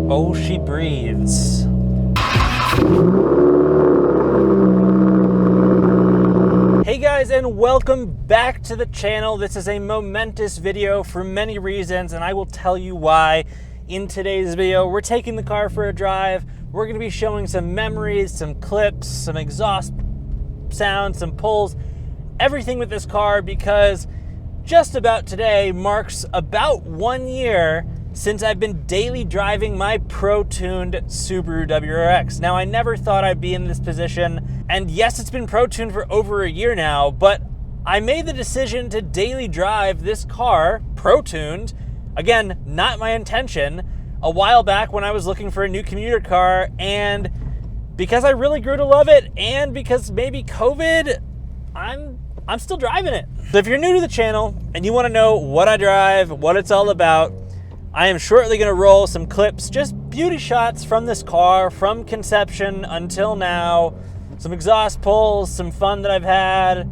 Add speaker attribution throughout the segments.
Speaker 1: Oh, she breathes. Hey guys, and welcome back to the channel. This is a momentous video for many reasons, and I will tell you why. In today's video, we're taking the car for a drive. We're going to be showing some memories, some clips, some exhaust sounds, some pulls, everything with this car, because just about today marks about 1 year since I've been daily driving my pro-tuned Subaru WRX. Now, I never thought I'd be in this position, and yes, it's been pro-tuned for over a year now, but I made the decision to daily drive this car, pro-tuned, again, not my intention, a while back when I was looking for a new commuter car, and because I really grew to love it, and because maybe COVID, I'm still driving it. So if you're new to the channel and you want to know what I drive, what it's all about, I am shortly going to roll some clips, just beauty shots from this car, from conception until now, some exhaust pulls, some fun that I've had.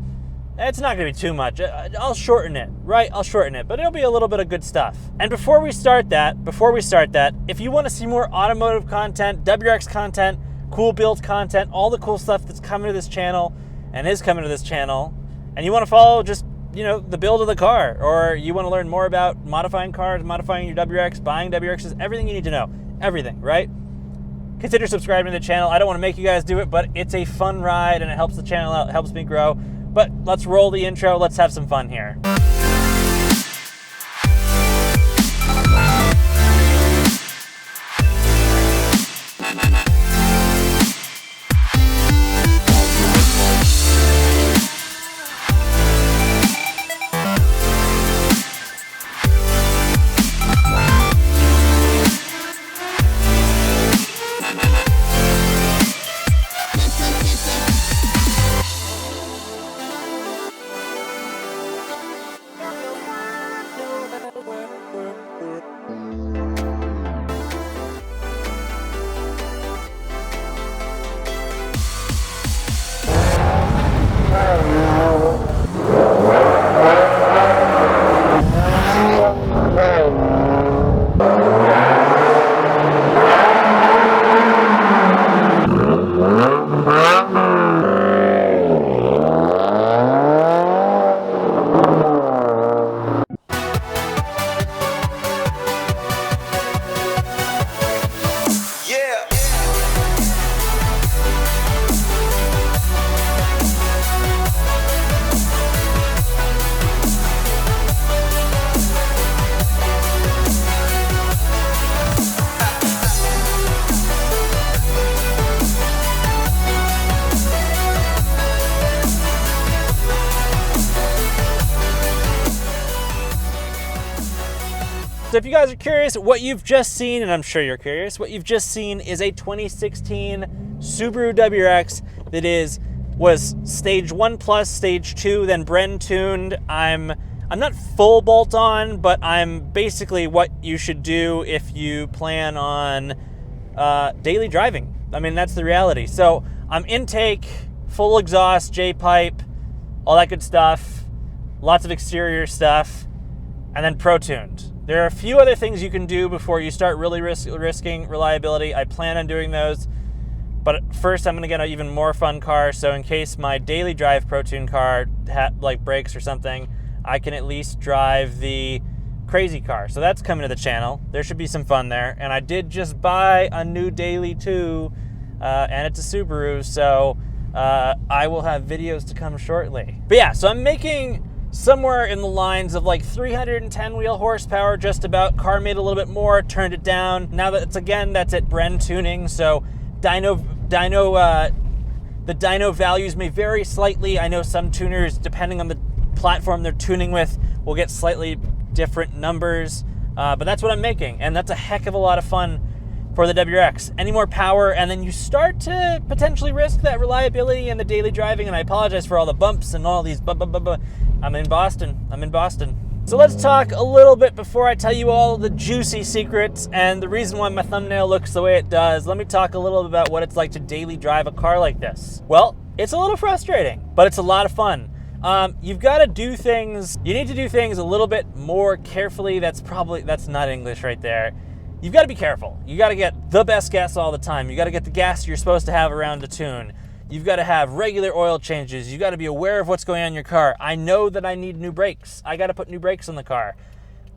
Speaker 1: It's not going to be too much. I'll shorten it, right? I'll shorten it, but it'll be a little bit of good stuff. And before we start that, if you want to see more automotive content, WRX content, cool build content, all the cool stuff that's coming to this channel and is coming to this channel, and you want to follow just, you know, the build of the car, or you want to learn more about modifying cars, modifying your WRX, buying WRXs, everything you need to know, everything, right? Consider subscribing to the channel. I don't want to make you guys do it, but it's a fun ride and it helps the channel out, it helps me grow. But let's roll the intro, let's have some fun here. So if you guys are curious, what you've just seen, and I'm sure you're curious, what you've just seen is a 2016 Subaru WRX that was stage 1 plus, stage 2, then Bren tuned. I'm not full bolt on, but I'm basically what you should do if you plan on daily driving. I mean, that's the reality. So I'm intake, full exhaust, J-pipe, all that good stuff, lots of exterior stuff, and then pro-tuned. There are a few other things you can do before you start really risking reliability. I plan on doing those, but first I'm going to get an even more fun car, so in case my daily drive pro-tune car like breaks or something, I can at least drive the crazy car. So that's coming to the channel. There should be some fun there, and I did just buy a new daily too, and it's a Subaru, so I will have videos to come shortly. But yeah, so I'm making somewhere in the lines of like 310 wheel horsepower, just about. Car made a little bit more, turned it down. Now that's at Bren Tuning, so the dyno values may vary slightly. I know some tuners, depending on the platform they're tuning with, will get slightly different numbers, but that's what I'm making, and that's a heck of a lot of fun for the WRX. Any more power, and then you start to potentially risk that reliability in the daily driving, and I apologize for all the bumps and all these I'm in Boston. So let's talk a little bit before I tell you all the juicy secrets and the reason why my thumbnail looks the way it does. Let me talk a little bit about what it's like to daily drive a car like this. Well, it's a little frustrating, but it's a lot of fun. You've got to do things, you need to do things a little bit more carefully. That's not English right there. you've got to be careful. You got to get the best gas all the time. You got to get the gas you're supposed to have around the tune. You've got to have regular oil changes. You got to be aware of what's going on in your car. I know that I need new brakes. I got to put new brakes on the car.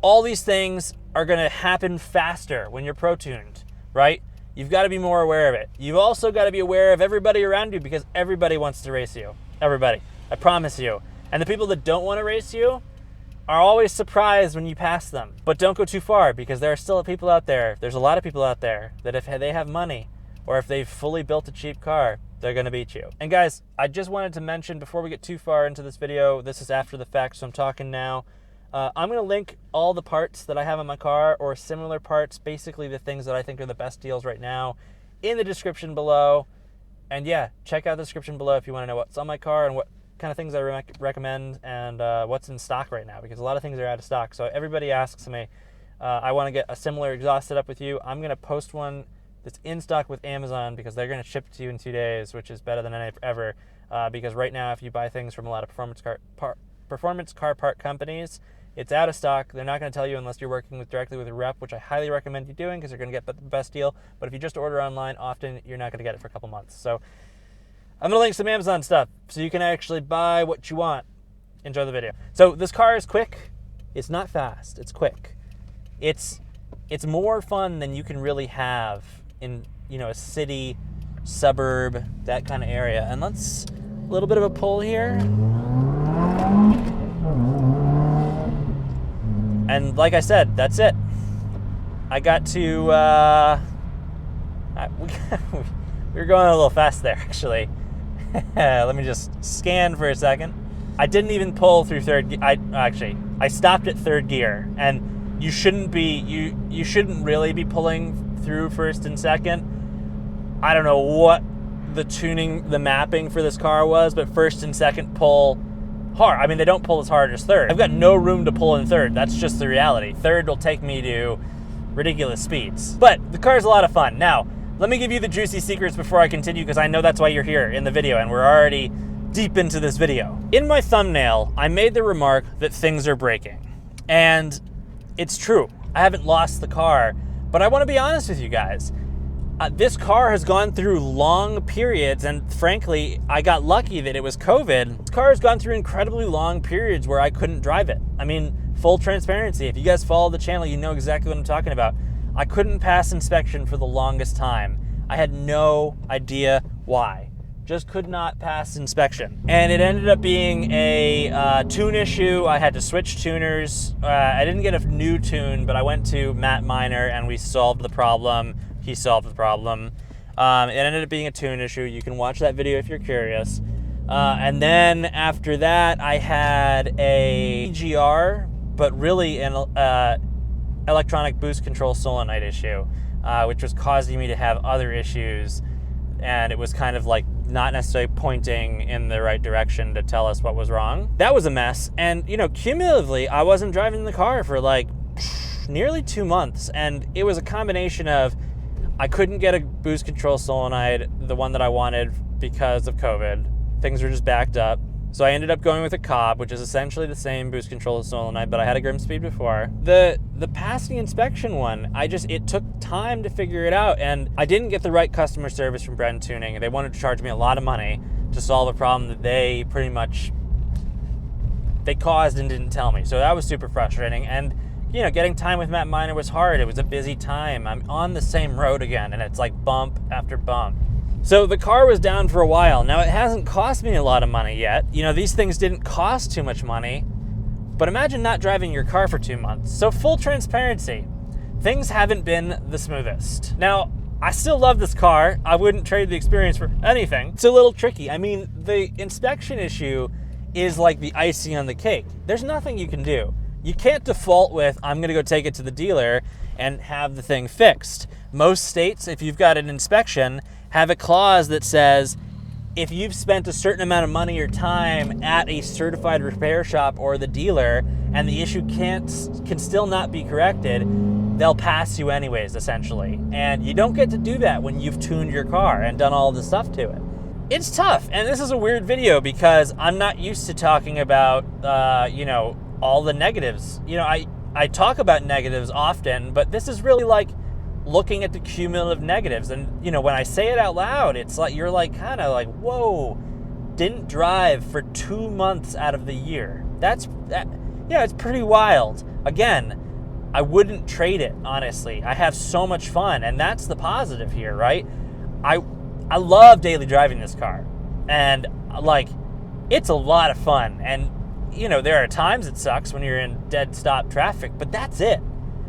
Speaker 1: All these things are going to happen faster when you're pro-tuned, right? You've got to be more aware of it. You've also got to be aware of everybody around you because everybody wants to race you. Everybody. I promise you. And the people that don't want to race you are always surprised when you pass them. But don't go too far because there are still people out there. There's a lot of people out there that if they have money or if they've fully built a cheap car, they're going to beat you. And guys, I just wanted to mention before we get too far into this video, this is after the fact, so I'm talking now. I'm going to link all the parts that I have in my car or similar parts, basically the things that I think are the best deals right now, in the description below. And yeah, check out the description below if you want to know what's on my car and what kind of things I recommend and what's in stock right now, because a lot of things are out of stock. So everybody asks me, I want to get a similar exhaust set up with you. I'm going to post one that's in stock with Amazon because they're going to ship it to you in 2 days, which is better than ever. Because right now, if you buy things from a lot of performance car part companies, it's out of stock. They're not going to tell you unless you're working directly with a rep, which I highly recommend you doing because you're going to get the best deal. But if you just order online, often you're not going to get it for a couple months. So I'm going to link some Amazon stuff so you can actually buy what you want. Enjoy the video. So this car is quick. It's not fast. It's quick. It's more fun than you can really have in, you know, a city, suburb, that kind of area. And let's, a little bit of a pull here. And like I said, that's it. I got to, we were going a little fast there, actually. Let me just scan for a second. I didn't even pull through third gear. I stopped at third gear, and you shouldn't be, you shouldn't really be pulling through first and second. I don't know what the mapping for this car was, but first and second pull hard. I mean, they don't pull as hard as third. I've got no room to pull in third. That's just the reality. Third will take me to ridiculous speeds. But the car's a lot of fun. Now, let me give you the juicy secrets before I continue, because I know that's why you're here in the video, and we're already deep into this video. In my thumbnail, I made the remark that things are breaking. And it's true. I haven't lost the car, but I want to be honest with you guys. This car has gone through long periods, and frankly, I got lucky that it was COVID. This car has gone through incredibly long periods where I couldn't drive it. I mean, full transparency. If you guys follow the channel, you know exactly what I'm talking about. I couldn't pass inspection for the longest time. I had no idea why. Just could not pass inspection. And it ended up being a tune issue. I had to switch tuners. I didn't get a new tune, but I went to Matt Miner and we solved the problem. He solved the problem. It ended up being a tune issue. You can watch that video if you're curious. And then after that, I had a EGR, but really an electronic boost control solenoid issue, which was causing me to have other issues. And it was kind of like not necessarily pointing in the right direction to tell us what was wrong. That was a mess. And, you know, cumulatively, I wasn't driving the car for like nearly 2 months. And it was a combination of I couldn't get a boost control solenoid, the one that I wanted, because of COVID. Things were just backed up. So I ended up going with a Cobb, which is essentially the same boost control solenoid, but I had a Grimspeed before. The passing inspection one, it took time to figure it out, and I didn't get the right customer service from Bren Tuning. They wanted to charge me a lot of money to solve a problem that they caused and didn't tell me. So that was super frustrating. And you know, getting time with Matt Miner was hard. It was a busy time. I'm on the same road again, and it's like bump after bump. So the car was down for a while. Now, it hasn't cost me a lot of money yet. You know, these things didn't cost too much money, but imagine not driving your car for 2 months. So full transparency, things haven't been the smoothest. Now, I still love this car. I wouldn't trade the experience for anything. It's a little tricky. I mean, the inspection issue is like the icing on the cake. There's nothing you can do. You can't default with, I'm gonna go take it to the dealer and have the thing fixed. Most states, if you've got an inspection, have a clause that says, if you've spent a certain amount of money or time at a certified repair shop or the dealer, and the issue can still not be corrected, they'll pass you anyways, essentially. And you don't get to do that when you've tuned your car and done all the stuff to it. It's tough, and this is a weird video because I'm not used to talking about, you know, all the negatives. You know, I talk about negatives often, but this is really like looking at the cumulative negatives. And, you know, when I say it out loud, it's like, you're like, kind of like, whoa, didn't drive for 2 months out of the year. Yeah, it's pretty wild. Again, I wouldn't trade it, honestly. I have so much fun, and that's the positive here, right? I love daily driving this car, and like, it's a lot of fun. And, you know, there are times it sucks when you're in dead stop traffic, but that's it.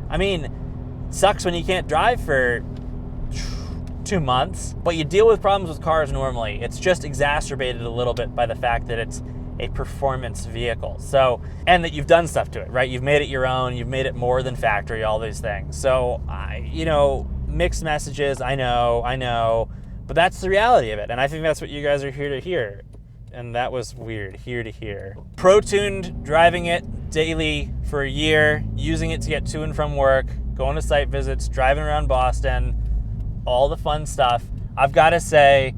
Speaker 1: I mean, it sucks when you can't drive for 2 months, but you deal with problems with cars normally. It's just exacerbated a little bit by the fact that it's a performance vehicle. So, and that you've done stuff to it, right? You've made it your own, you've made it more than factory, all these things. So, you know, mixed messages, I know, but that's the reality of it. And I think that's what you guys are here to hear. And that was weird, here to hear. Pro-tuned, driving it daily for a year, using it to get to and from work, going to site visits, driving around Boston, all the fun stuff. I've got to say,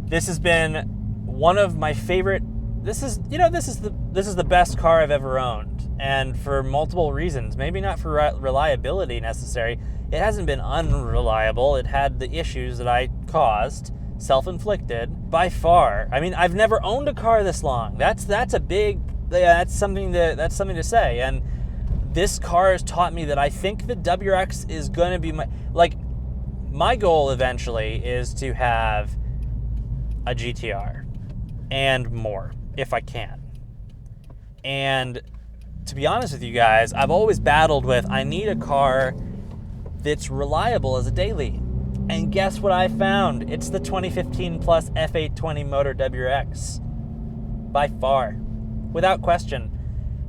Speaker 1: this has been one of my favorite. This is the best car I've ever owned, and for multiple reasons. Maybe not for reliability necessary. It hasn't been unreliable. It had the issues that I caused, self-inflicted, by far. I mean, I've never owned a car this long. That's something to say. And this car has taught me that I think the WRX is going to be my goal eventually is to have a GTR and more, if I can. And to be honest with you guys, I've always battled with, I need a car that's reliable as a daily. And guess what I found? It's the 2015 plus F820 motor WRX. By far. Without question.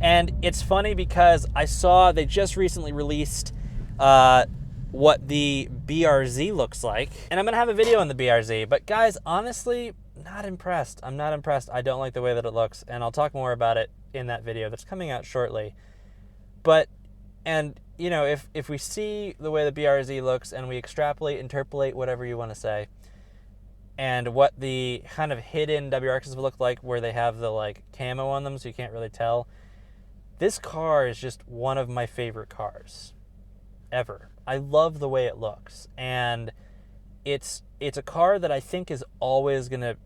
Speaker 1: And it's funny because I saw they just recently released what the BRZ looks like. And I'm going to have a video on the BRZ. But guys, honestly, not impressed. I'm not impressed. I don't like the way that it looks. And I'll talk more about it in that video that's coming out shortly. But, and, you know, if we see the way the BRZ looks and we extrapolate, interpolate, whatever you want to say, and what the kind of hidden WRXs look like where they have the, like, camo on them so you can't really tell, this car is just one of my favorite cars ever. I love the way it looks, and it's a car that I think is always gonna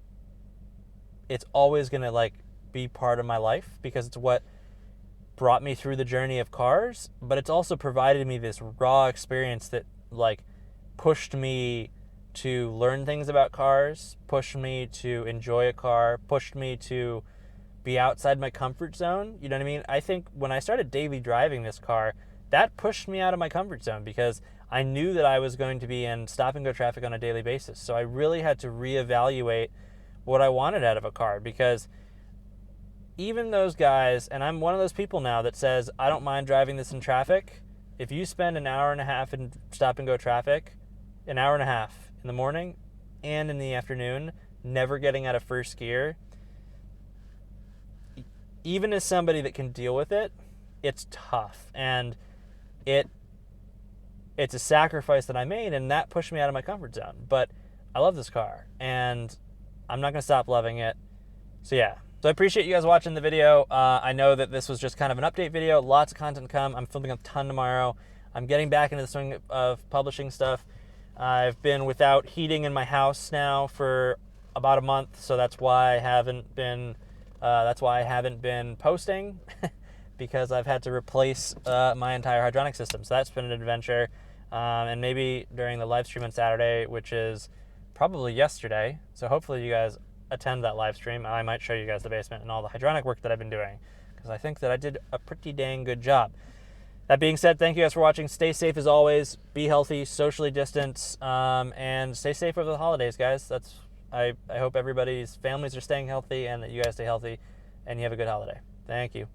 Speaker 1: like be part of my life, because it's what brought me through the journey of cars, but it's also provided me this raw experience that like pushed me to learn things about cars, pushed me to enjoy a car, pushed me to be outside my comfort zone. You know what I mean? I think when I started daily driving this car, that pushed me out of my comfort zone because I knew that I was going to be in stop and go traffic on a daily basis. So I really had to reevaluate what I wanted out of a car, because even those guys, and I'm one of those people now that says, I don't mind driving this in traffic. If you spend an hour and a half in stop and go traffic, an hour and a half in the morning and in the afternoon, never getting out of first gear, even as somebody that can deal with it, it's tough. And it's a sacrifice that I made, and that pushed me out of my comfort zone. But I love this car, and I'm not going to stop loving it. So yeah. So I appreciate you guys watching the video. I know that this was just kind of an update video. Lots of content to come. I'm filming a ton tomorrow. I'm getting back into the swing of publishing stuff. I've been without heating in my house now for about a month, so that's why I haven't been posting because I've had to replace my entire hydronic system. So that's been an adventure. And maybe during the live stream on Saturday, which is probably yesterday, so hopefully you guys attend that live stream. I might show you guys the basement and all the hydronic work that I've been doing, because I think that I did a pretty dang good job. That being said, thank you guys for watching. Stay safe as always. Be healthy, socially distance, and stay safe over the holidays, guys. I hope everybody's families are staying healthy and that you guys stay healthy and you have a good holiday. Thank you.